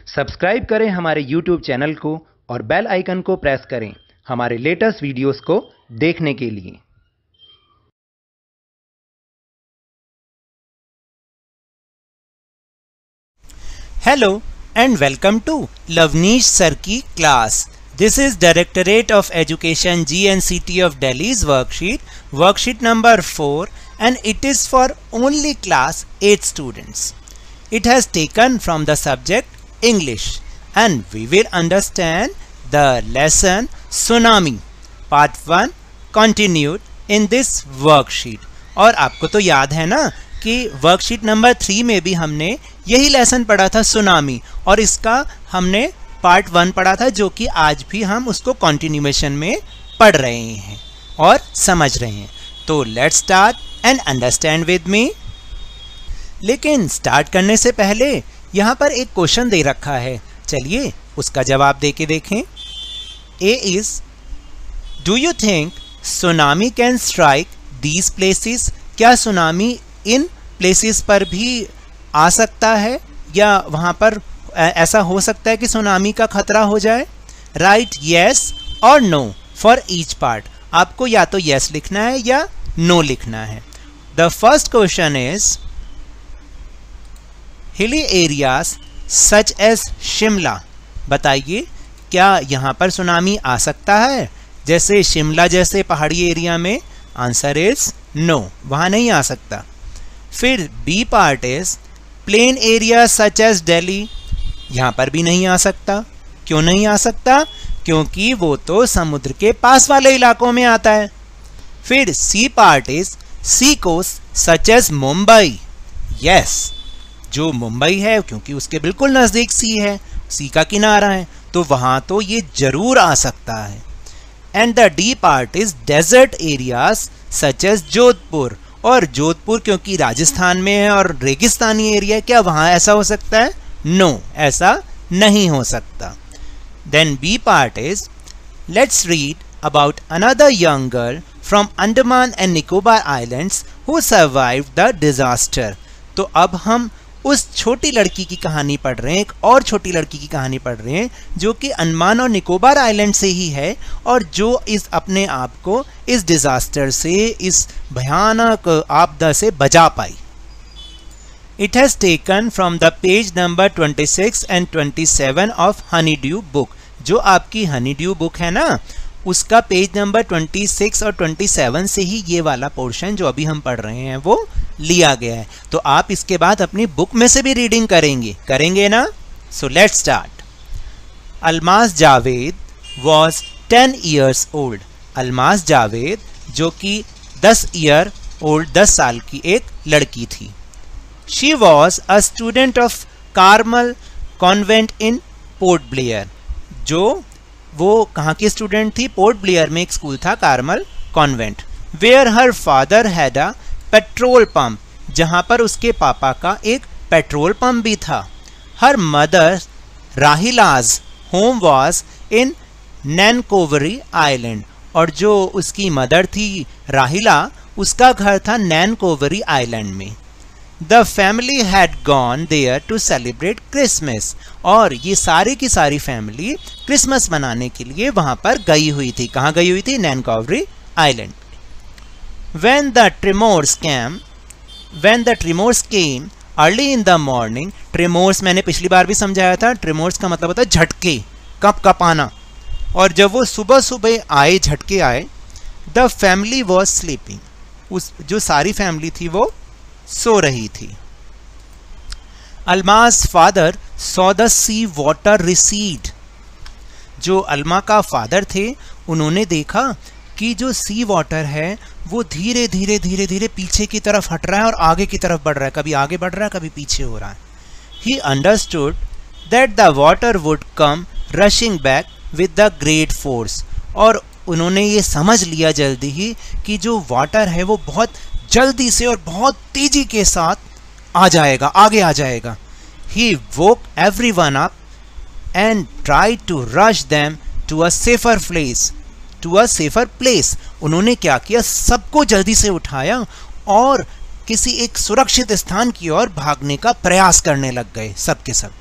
Subscribe करें हमारे YouTube channel को और बेल आइकन को प्रेस करें हमारे लेटेस्ट वीडियोस को देखने के लिए। Hello and welcome to Lavneesh Sir की class. This is Directorate of Education GNCT of Delhi's worksheet number 4, and it is for only class 8 students. It has taken from the subject English, and we will understand the lesson Tsunami part 1 continued in this worksheet. और आपको तो याद है ना कि worksheet number 3 में भी हमने यही लेसन पढ़ा था सुनामी, और इसका हमने पार्ट 1 पढ़ा था, जो कि आज भी हम उसको कंटिन्यूएशन में पढ़ रहे हैं और समझ रहे हैं। तो let's start and understand with me. लेकिन स्टार्ट करने से पहले यहाँ पर एक क्वेश्चन दे रखा है, चलिए उसका जवाब दे के देखें। A is, do you think tsunami can strike these places? क्या सुनामी इन प्लेसेस पर भी आ सकता है, या वहाँ पर ऐसा हो सकता है कि सुनामी का खतरा हो जाए? राइट येस और नो फॉर ईच पार्ट। आपको या तो येस लिखना है या नो लिखना है। The first question is, hilly areas such as Shimla, बताइए क्या यहाँ पर सुनामी आ सकता है जैसे शिमला जैसे पहाड़ी एरिया में? आंसर इज नो, वहाँ नहीं आ सकता। फिर B part is, plain area such as Delhi, यहाँ पर भी नहीं आ सकता। क्यों नहीं आ सकता? क्योंकि वो तो समुद्र के पास वाले इलाकों में आता है। फिर C part is, sea coast such as Mumbai, yes जो मुंबई है क्योंकि उसके बिल्कुल नज़दीक सी है, सी का किनारा है, तो वहाँ तो ये जरूर आ सकता है। And the D part is desert areas such as Jodhpur, और जोधपुर क्योंकि राजस्थान में है और रेगिस्तानी एरिया, क्या वहाँ ऐसा हो सकता है? नो, ऐसा नहीं हो सकता। Then B part is, let's read about another young girl from Andaman and Nicobar islands who survived the disaster. तो अब हम उस छोटी लड़की की कहानी पढ़ रहे हैं, एक और छोटी लड़की की कहानी पढ़ रहे हैं जो कि अंडमान और निकोबार आइलैंड से ही है, और जो इस अपने आप को इस डिजास्टर से, इस भयानक आपदा से बचा पाई। It has taken from the page number 26 and 27 of Honeydew book. जो आपकी हनी ड्यू बुक है ना, उसका पेज नंबर 26 और 27 से ही ये वाला पोर्शन जो अभी हम पढ़ रहे हैं वो लिया गया है। तो आप इसके बाद अपनी बुक में से भी रीडिंग करेंगे ना? So let's start. Almas Javed was 10 years old। Almas Javed जो कि 10 साल की एक लड़की थी। She was a student of Carmel convent in port Blair. जो वो कहाँ की स्टूडेंट थी? पोर्ट ब्लेयर में एक स्कूल था, कार्मल कॉन्वेंट। वेयर हर father had a petrol pump, जहाँ पर उसके पापा का एक पेट्रोल पंप भी था। Her mother Rahila's home was in Nancowry island, और जो उसकी मदर थी राहिला, उसका घर था नैनकोवरी आइलैंड में। The family had gone there to celebrate Christmas, और ये सारी की सारी फैमिली क्रिसमस मनाने के लिए वहां पर गई हुई थी। कहाँ गई हुई थी? नैनकोवरी island. When the tremors came early in the morning, tremors मैंने पिछली बार भी समझाया था, tremors का मतलब होता है झटके, कँपाना, और जब वो सुबह सुबह आए, झटके आए, the family was sleeping, उस जो सारी फैमिली थी वो सो रही थी। Almas father saw the sea water recede। जो अल्मा का फादर थे उन्होंने देखा कि जो सी वाटर है वो धीरे धीरे पीछे की तरफ हट रहा है और आगे की तरफ बढ़ रहा है, कभी आगे बढ़ रहा है कभी पीछे हो रहा है। He understood that the water would come rushing back with the great force, और उन्होंने ये समझ लिया जल्दी ही कि जो वाटर है वो बहुत जल्दी से और बहुत तेजी के साथ आ जाएगा, आगे आ जाएगा। He woke everyone up and tried to rush them to a safer place. उन्होंने क्या किया? सबको जल्दी से उठाया और किसी एक सुरक्षित स्थान की ओर भागने का प्रयास करने लग गए सब के सब।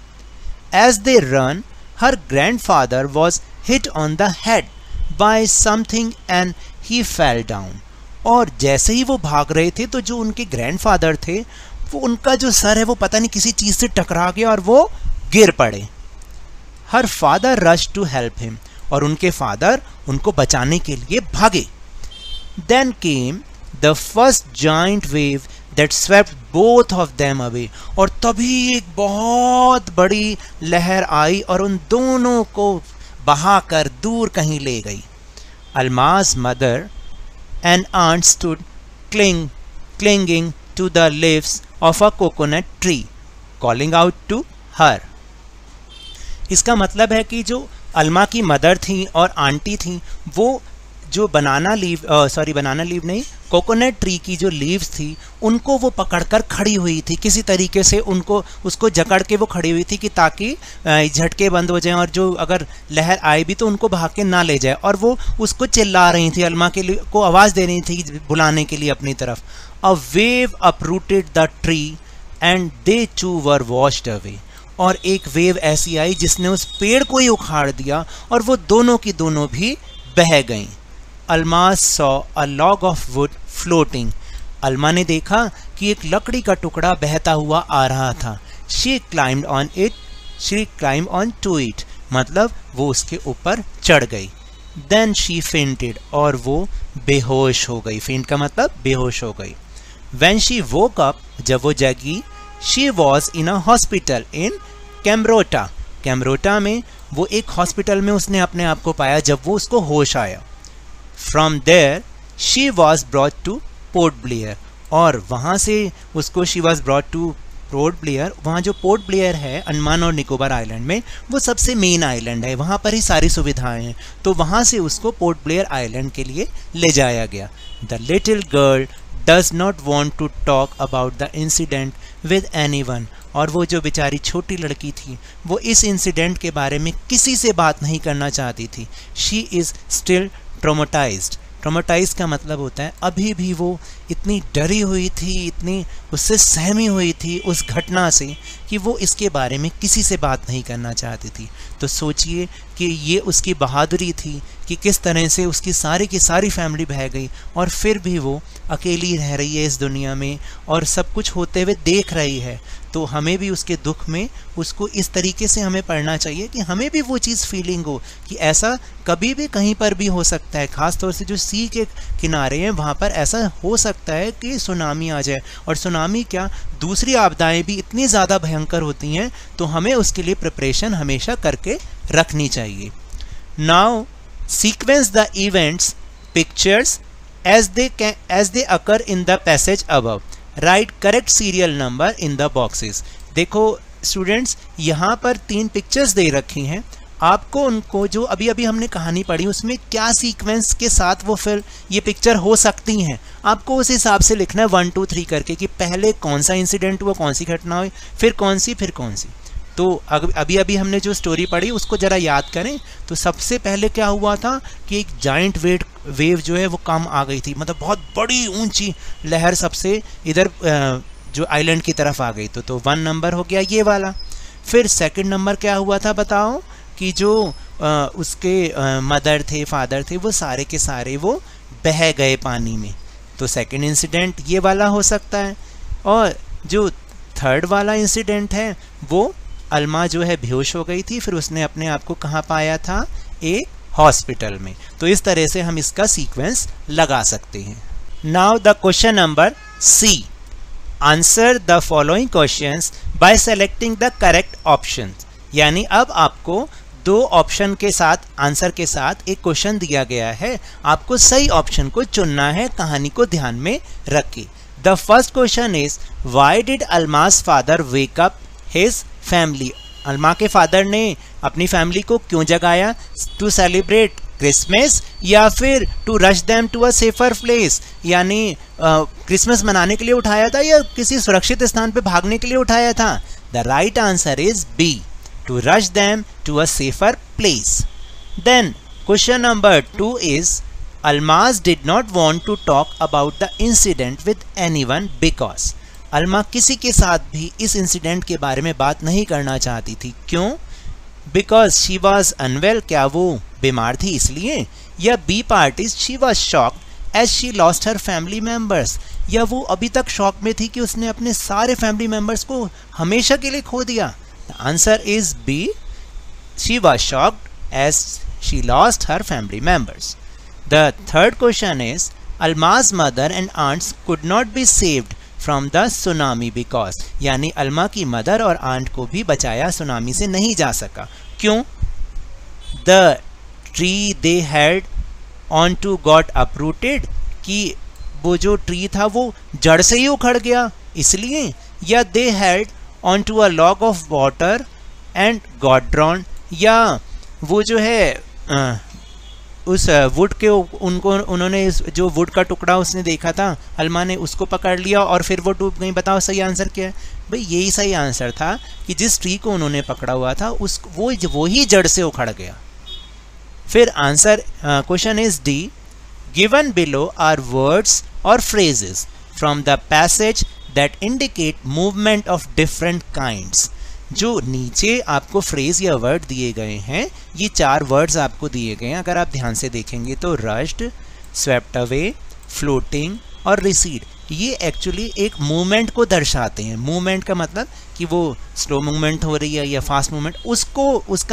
As they run, her grandfather was hit on the head by something and he fell down. और जैसे ही वो भाग रहे थे तो जो उनके ग्रैंडफादर थे वो उनका जो सर है वो पता नहीं किसी चीज से टकरा गया और वो गिर पड़े. Her father rushed to help him. और उनके फादर उनको बचाने के लिए भागे. Then came the first giant wave that swept both of them away. और तभी एक बहुत बड़ी लहर आई और उन दोनों को बहाकर दूर कहीं ले गई. Alma's mother and aunt stood clinging to the leaves of a coconut tree, calling out to her. इसका मतलब है कि जो अल्मा की मदर थी और आंटी थी वो जो बनाना लीव नहीं, कोकोनट ट्री की जो लीव्स थी उनको वो पकड़कर खड़ी हुई थी. किसी तरीके से उसको जकड़ के वो खड़ी हुई थी कि ताकि झटके बंद हो जाएं और जो अगर लहर आए भी तो उनको भाग के ना ले जाए. और वो उसको चिल्ला रही थी, अल्मा के लिए को आवाज़ दे रही थी बुलाने के लिए अपनी तरफ. A wave uprooted the tree and they too were washed away. और एक वेव ऐसी आई जिसने उस पेड़ को ही उखाड़ दिया और वो दोनों की दोनों भी बह गईं. Alma saw a log of wood floating. Alma ने देखा कि एक लकड़ी का टुकड़ा बहता हुआ आ रहा था. She climbed on to it. मतलब वो उसके ऊपर चढ़ गई. Then she fainted. और वो बेहोश हो गई. फेंट का मतलब बेहोश हो गई. When she woke up. जब वो जगी, she was in a hospital in Kamorta. Kamorta में वो एक हॉस्पिटल में उसने अपने आप को पाया जब वो उसको होश आया. From there she was brought to Port Blair. और वहाँ से उसको she was brought to Port Blair. वहाँ जो पोर्ट ब्लेयर है अंडमान और निकोबार आइलैंड में वो सबसे मेन आइलैंड है, वहाँ पर ही सारी सुविधाएं हैं. तो वहाँ से उसको पोर्ट ब्लेयर आइलैंड के लिए ले जाया गया. The little girl does not want to talk about the incident with anyone. और वो जो बेचारी छोटी लड़की थी वो इस इंसिडेंट के बारे में किसी से बात नहीं करना चाहती थी. She is still ट्रोमाटाइज्ड. ट्रोमाटाइज का मतलब होता है अभी भी वो इतनी डरी हुई थी, इतनी उससे सहमी हुई थी उस घटना से कि वो इसके बारे में किसी से बात नहीं करना चाहती थी. तो सोचिए कि ये उसकी बहादुरी थी कि किस तरह से उसकी सारी की सारी फैमिली बह गई और फिर भी वो अकेली रह रही है इस दुनिया में और सब कुछ होते हुए देख रही है. तो हमें भी उसके दुख में उसको इस तरीके से हमें पढ़ना चाहिए कि हमें भी वो चीज़ फीलिंग हो कि ऐसा कभी भी कहीं पर भी हो सकता है. ख़ास तौर से जो सी के किनारे हैं वहाँ पर ऐसा हो सकता है कि सुनामी आ जाए. और सुनामी क्या, दूसरी आपदाएं भी इतनी ज़्यादा भयंकर होती हैं. तो हमें उसके लिए प्रिपरेशन हमेशा करके रखनी चाहिए. Now sequence the events pictures as they occur in the passage above. Write correct serial number in the boxes. देखो स्टूडेंट्स यहाँ पर 3 पिक्चर्स दे रखी हैं. आपको उनको जो अभी अभी हमने कहानी पढ़ी उसमें क्या सीक्वेंस के साथ वो फिर ये पिक्चर हो सकती हैं आपको उस हिसाब से लिखना है 1 2 3 करके कि पहले कौन सा इंसिडेंट हुआ, कौन सी घटना हुई, फिर कौन सी. तो अभी अभी हमने जो स्टोरी पढ़ी उसको ज़रा याद करें. तो सबसे पहले क्या हुआ था कि एक जाइंट वेव जो है वो कम आ गई थी, मतलब बहुत बड़ी ऊंची लहर सबसे इधर जो आइलैंड की तरफ आ गई. तो 1 नंबर हो गया ये वाला. फिर सेकंड नंबर क्या हुआ था बताओ कि जो उसके मदर थे फादर थे वो सारे के सारे वो बह गए पानी में. तो सेकंड इंसिडेंट ये वाला हो सकता है. और जो थर्ड वाला इंसिडेंट है वो अल्मा जो है बेहोश हो गई थी, फिर उसने अपने आप को कहाँ पाया था, एक हॉस्पिटल में. तो इस तरह से हम इसका सीक्वेंस लगा सकते हैं. Now the question number C. Answer the following questions by selecting the correct option. यानी अब आपको 2 ऑप्शन के साथ आंसर के साथ एक क्वेश्चन दिया गया है, आपको सही ऑप्शन को चुनना है. कहानी को ध्यान में रखिए. The first question is why did Alma's father wake up his family. Alma के फादर ने अपनी फैमिली को क्यों जगाया, टू सेलिब्रेट क्रिसमस या फिर to rush them to a safer place. यानी क्रिसमस मनाने के लिए उठाया था या किसी सुरक्षित स्थान पे भागने के लिए उठाया था. The right answer is B, to rush them to a safer place. Then question number 2 is Almas did not want to talk about the incident with anyone because. अलमा किसी के साथ भी इस इंसिडेंट के बारे में बात नहीं करना चाहती थी। क्यों? बिकॉज शी वॉज अनवेल, क्या वो बीमार थी इसलिए? या B part is she was shocked as she lost her family members, या वो अभी तक शॉक में थी कि उसने अपने सारे फैमिली मेम्बर्स को हमेशा के लिए खो दिया। The answer is B, she was shocked as she lost her family members. The third question is Almas mother and aunts could not be saved from the tsunami because, यानी अलमा की मदर और aunt को भी बचाया सुनामी से नहीं जा सका। क्यों? The tree they had on to got uprooted, कि वो जो ट्री था वो जड़ से ही उखड़ गया इसलिए? या they had on to a log of water and got drown, या वो जो है उस वुड के उन्होंने जो वुड का टुकड़ा उसने देखा था अलमा ने, उसको पकड़ लिया और फिर वो डूब गई। बताओ सही आंसर क्या है? भाई यही सही आंसर था कि जिस ट्री को उन्होंने पकड़ा हुआ था वो ही जड़ से उखड़ गया। फिर answer question is D, given below are words और phrases from the passage that indicate movement of different kinds. जो नीचे आपको फ्रेज या वर्ड दिए गए हैं, ये 4 वर्ड्स आपको दिए गए हैं। अगर आप ध्यान से देखेंगे तो रश्ड, स्वेप्ट अवे, फ्लोटिंग और रिसीड, ये एक्चुअली एक मूवमेंट को दर्शाते हैं। मूवमेंट का मतलब कि वो स्लो मूवमेंट हो रही है या फास्ट मूवमेंट,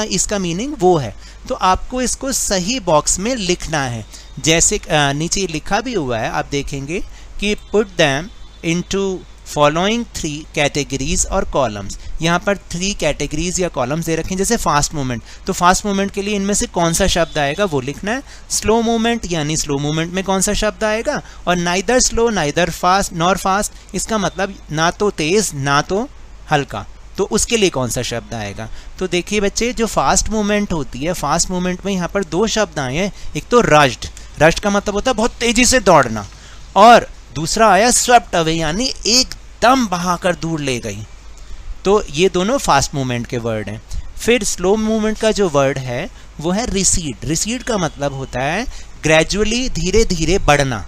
इसका मीनिंग वो है। तो आपको इसको सही बॉक्स में लिखना है। जैसे नीचे लिखा भी हुआ है, आप देखेंगे कि put them into following 3 categories और कॉलम्स। यहाँ पर 3 कैटेगरीज या कॉलम्स दे रखे हैं। जैसे फास्ट मूवमेंट, तो फास्ट मूवमेंट के लिए इनमें से कौन सा शब्द आएगा वो लिखना है। स्लो मूवमेंट, यानी स्लो मूवमेंट में कौन सा शब्द आएगा। और neither slow neither fast nor fast, इसका मतलब ना तो तेज ना तो हल्का, तो उसके लिए कौन सा शब्द आएगा। तो देखिए बच्चे, जो फास्ट मूवमेंट होती है, फास्ट मूवमेंट में यहाँ पर 2 शब्द आए हैं। एक तो रश्ड, रश्ड का मतलब होता है बहुत तेजी से दौड़ना, और दूसरा आया स्वेप्ट अवे, यानी एकदम बहाकर दूर ले गई। तो ये दोनों फास्ट मूवमेंट के वर्ड हैं। फिर स्लो मूवमेंट का जो वर्ड है वो है रिसीड। रिसीड का मतलब होता है ग्रेजुअली, धीरे धीरे बढ़ना,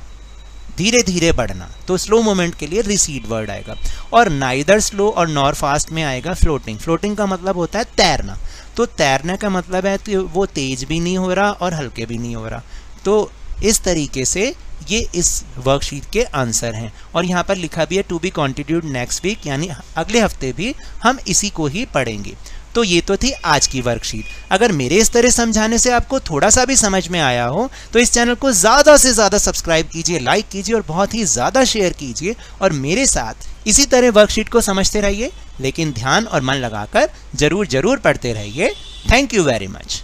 धीरे धीरे बढ़ना। तो स्लो मूवमेंट के लिए रिसीड वर्ड आएगा। और नाइदर स्लो और नॉर फास्ट में आएगा फ्लोटिंग। फ्लोटिंग का मतलब होता है तैरना। तो तैरने का मतलब है कि वो तेज भी नहीं हो रहा और हल्के भी नहीं हो रहा। तो इस तरीके से ये इस वर्कशीट के आंसर हैं। और यहाँ पर लिखा भी है to be continued next week, यानी अगले हफ्ते भी हम इसी को ही पढ़ेंगे। तो ये तो थी आज की वर्कशीट। अगर मेरे इस तरह समझाने से आपको थोड़ा सा भी समझ में आया हो तो इस चैनल को ज़्यादा से ज़्यादा सब्सक्राइब कीजिए, लाइक कीजिए और बहुत ही ज़्यादा शेयर कीजिए। और मेरे साथ इसी तरह वर्कशीट को समझते रहिए, लेकिन ध्यान और मन लगाकर ज़रूर पढ़ते रहिए। Thank you very much.